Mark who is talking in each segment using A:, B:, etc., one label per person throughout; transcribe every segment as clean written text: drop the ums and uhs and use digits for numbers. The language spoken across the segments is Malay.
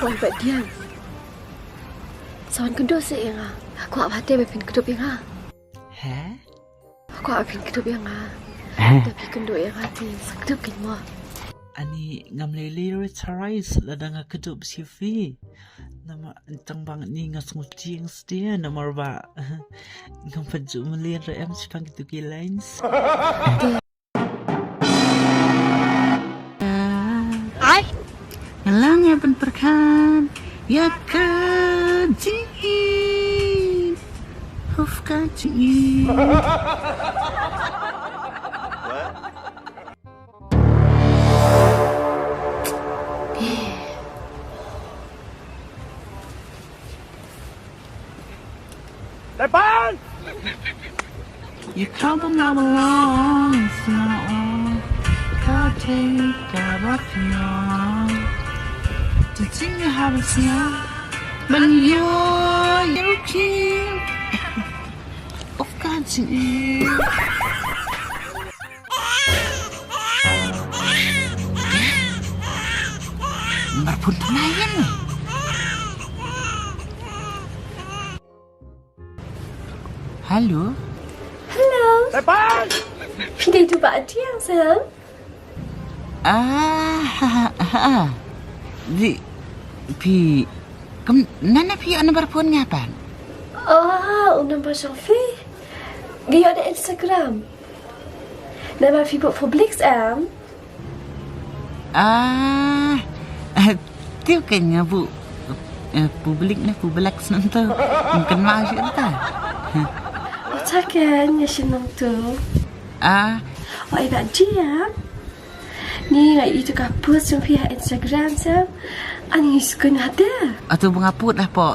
A: Oi bat dia. Sawan kedua se yang aku awak hati bepin kedua yang
B: Hả?
A: Aku awak pin kedua yang tapi kedua yang hati sekedap kan mo.
B: Ani ngam lele retires ladang kedup CV. Nama entang bang ni ngas ngucing setia nomor ba. Ngam paju melihat em sepang itu lines. Ai. Lang ya pen perkan. Ya kaji. Huf kaji.
C: Depan!
B: You come along, so can't take care of you. The thing you have is now, but you keep of catching. Marpun tenayan. Halo?
A: Hello.
C: Depan!
A: Pindah jumpa dia sayang.
B: Nana pi ana barpun ngapan?
A: Nombor Sophie. Dia ada Instagram. Nama fi publik am.
B: Tiu kayaknya bu publik senang mungkin masih entah.
A: Takkan ya senang tu. Oh ibat dia. Ni ngai itu kapus Sophie Instagram sam. Ani suka ada.
B: Atau mengaput lah po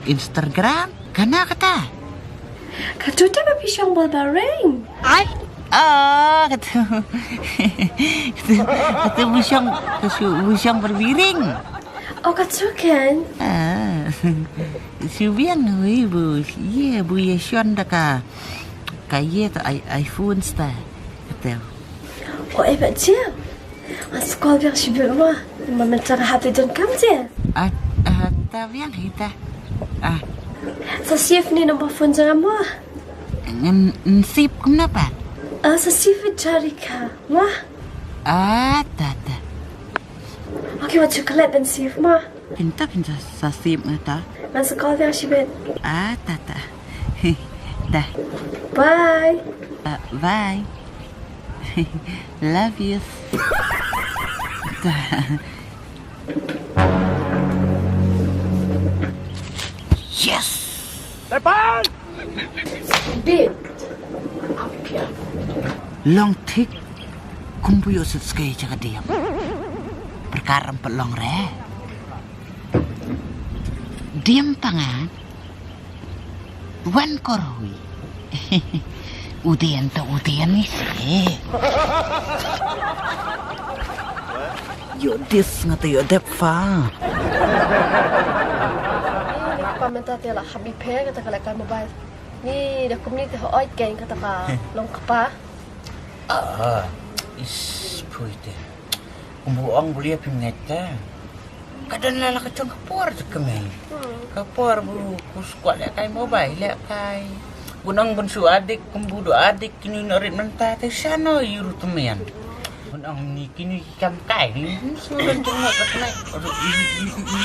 B: Instagram. Kana kata?
A: Kata dia bapi siang bol bareng.
B: Kata busyang berbiring.
A: Oh kata kan?
B: Subiang bu, ye bu ye Sean dah kaya tu iPhone sta. Kata.
A: Oh ibat dia. Sekolah biar sibuk mah. Mencari hati dan kamu je.
B: Tapi yang kita.
A: Sasif ni nombor phone jangan mah.
B: Sip kenapa?
A: Sasif cari kah, mah?
B: Tak.
A: Okey, macam coklat dan sif mah.
B: Pinta sasip mata.
A: Masa sekolah biar sibuk.
B: Tak. Dah.
A: Bye.
B: Bye. Love you. Yes.
C: Depan!
A: Bit. Apa?
B: Long tik kumpuyo sekali jaga diam. Perkara pelong re. Diam pangan. Wan korui. Udian ni sih. Yo dis ngata yo defa.
A: Paminta dia lah habis pay kata kalau mobile. Ni dah kumni teh oi geng kata ka long kapa.
B: Puite. Umbuang boleh pimneta. Kadang lah kacang kapur sekemai. Kapur bu kuskuat lek kai mobile lek kai. Gunang bensu adik kumbudu adik kini norit mentah teh sana yuru temen. Gunang ni kini kam kai ni sudah cuma kena.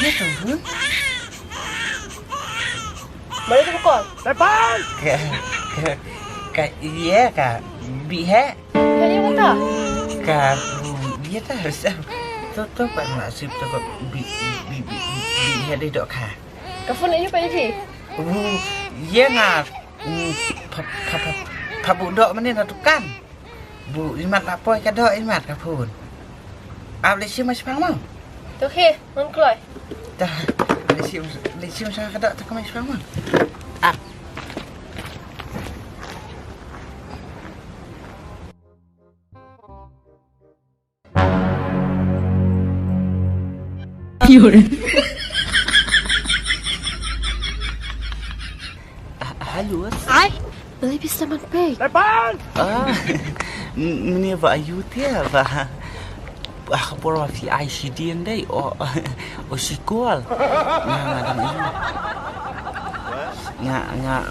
B: Iya tu.
A: Mari tu call.
C: Depan!
B: Iya kak. Bihe.
A: Kaya kata.
B: Kak. Iya tak harus. Tuh pak nasib tu bihe dok kak.
A: Kafun ini pak Iji.
B: Iya ngah. Pabu dok mana nak tukan? Bu imat apa kadok imat kapun. Boleh siapa masih faham?
A: Tu he, mon kloy.
B: Dah. Lesium saya kadok tak masih faham. Halo.
A: Boleh bisa manpay.
C: Depan!
B: Ini apa ayu dia apa? Aku baru fi ICD ndai. O sikol. Ngadang ini.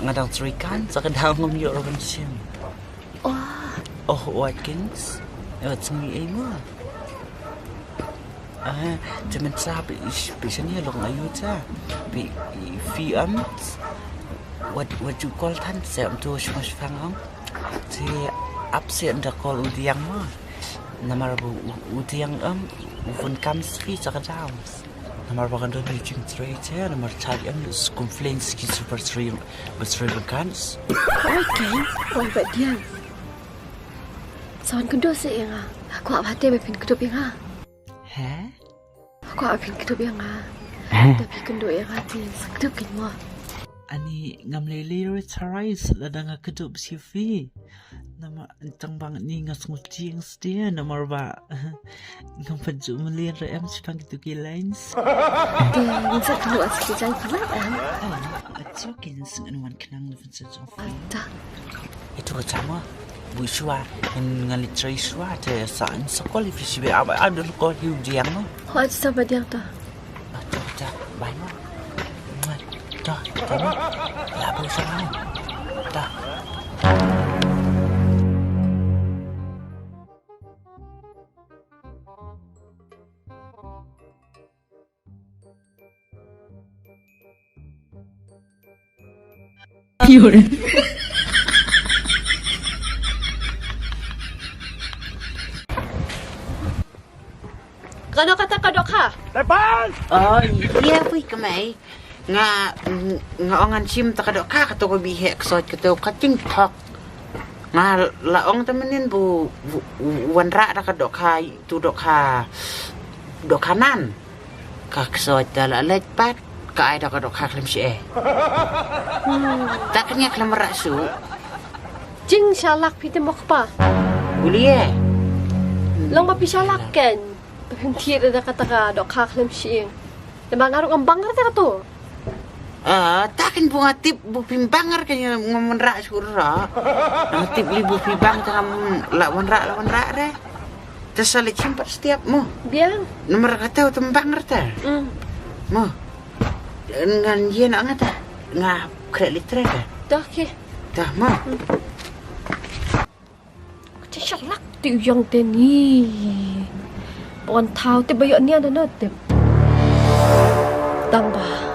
B: Ngadang terikan sa kadang ngumyo rawan sim. Oh, Watkins. Tsumi ay mo. Cuman sabi, bisa niya long ayun sa. What you call tan sa to smash fangong. Si absi anda call udiang mo. Namar bu udiang ufun kams fi sa kadang. Namar bagan doon reaching straight here. Namar tali complaints ki super stream kans.
A: Okay. Ba diyan. Sawan kedua sih yang aku hati mepin kedua yang Aku mepin kedua yang tapi kedua yang hati kedua kan mo.
D: Ani ngamlele retirais lada nga kedup si Fi. Nama entang banget ni ngas ngucing sedia nama ba. Ngam paju melian ream sepang itu lines.
A: Dan sa kedua sikit jang pelan.
D: Atsokin senganuan kenang levan sa Fi.
A: Tak.
B: Itu sama. Bu Shua ngalit tray Shua te saan sekolah visi be ada sekolah hiu jiang no.
A: Ho aja sama dia tu.
B: Dah, bye mo. Dah, tama. Labo sa mo. Dah.
A: Kano kata kadok ha?
C: Depan!
B: Oh, iya puy kamay. Nga ongan sim takadok ka kato ko bihe ksot kato ka TikTok. Nga laong temenin bu wanra takadok ka tudok ka dok kanan. Ka ksot dala letpat ka ay takadok ka klem si Taknya klem rasu.
A: Jing shalak pite mokpa.
B: Uliye.
A: Long pa pishalak ken. Hindi na kata ka dok kaklem siing. Naman arong ang bangar ta to.
B: Takin bunga tip bu pimbangar kanya ngomong rak surah. Tip li bu pimbang ta lawan rak re. Tersalit simpat setiap mo.
A: Biang.
B: Nomor kata tembangar ta. Mo. Ngan yen ngata. Nga kredit litre ta.
A: Dah ke.
B: Dah mo.
A: Shalak tu yang teni. Pon tau te bayo ni ada no te. Tambah.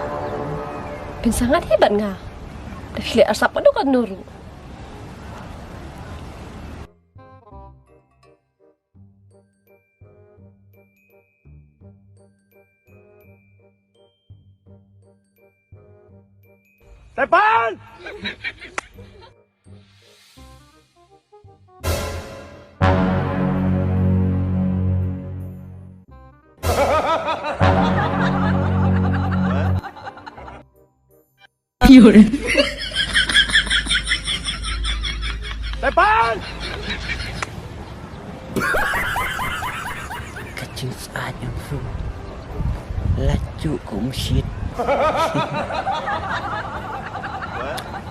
A: Sangat hebat nga. Tapi lihat asap pada kan nuru.
C: Depan! Depan!
B: Kecil saat yang fu. Laju ke masjid.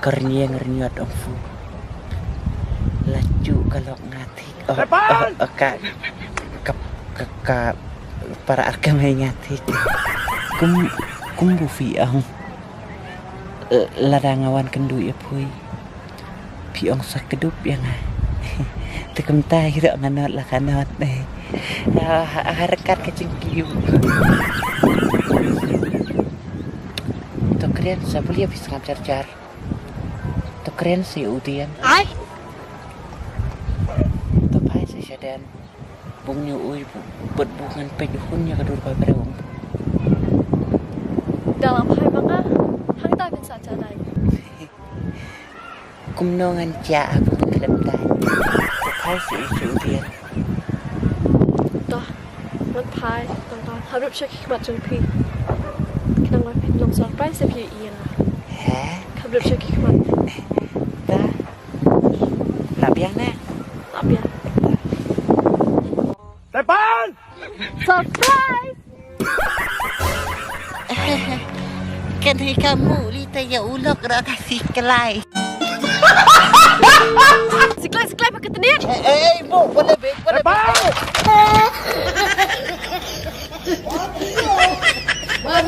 B: Kerniat ang fu. Laju kalau ngati. Ka para arkamay ngati. Kumbufi ang larangawan kendu ya puy. Piong sa kedup yang tekem tayo nganot lah kanot harakat kecing kiu to keren sa boleh habis ngajar to keren si udian to pai sa syadan bung nyu uy bungan penyuhunnya kedur pa berong
A: Dalam hai banga hang ta bin sa janai.
B: Kumnongan cia aku kelem tai. Pai si udian.
A: Dah. Man pai tong harap syaki mat jeng pi. Kinang mai pin long surprise pi iya. Harap syaki mat.
B: Dah. Labiang na.
A: Labiang.
C: Depan!
A: Surprise!
B: Kanai kamu lita ya ulok ra kasih kelai.
A: Siklai pakai tenir.
B: Bu, boleh baik, boleh baik.
A: Wah,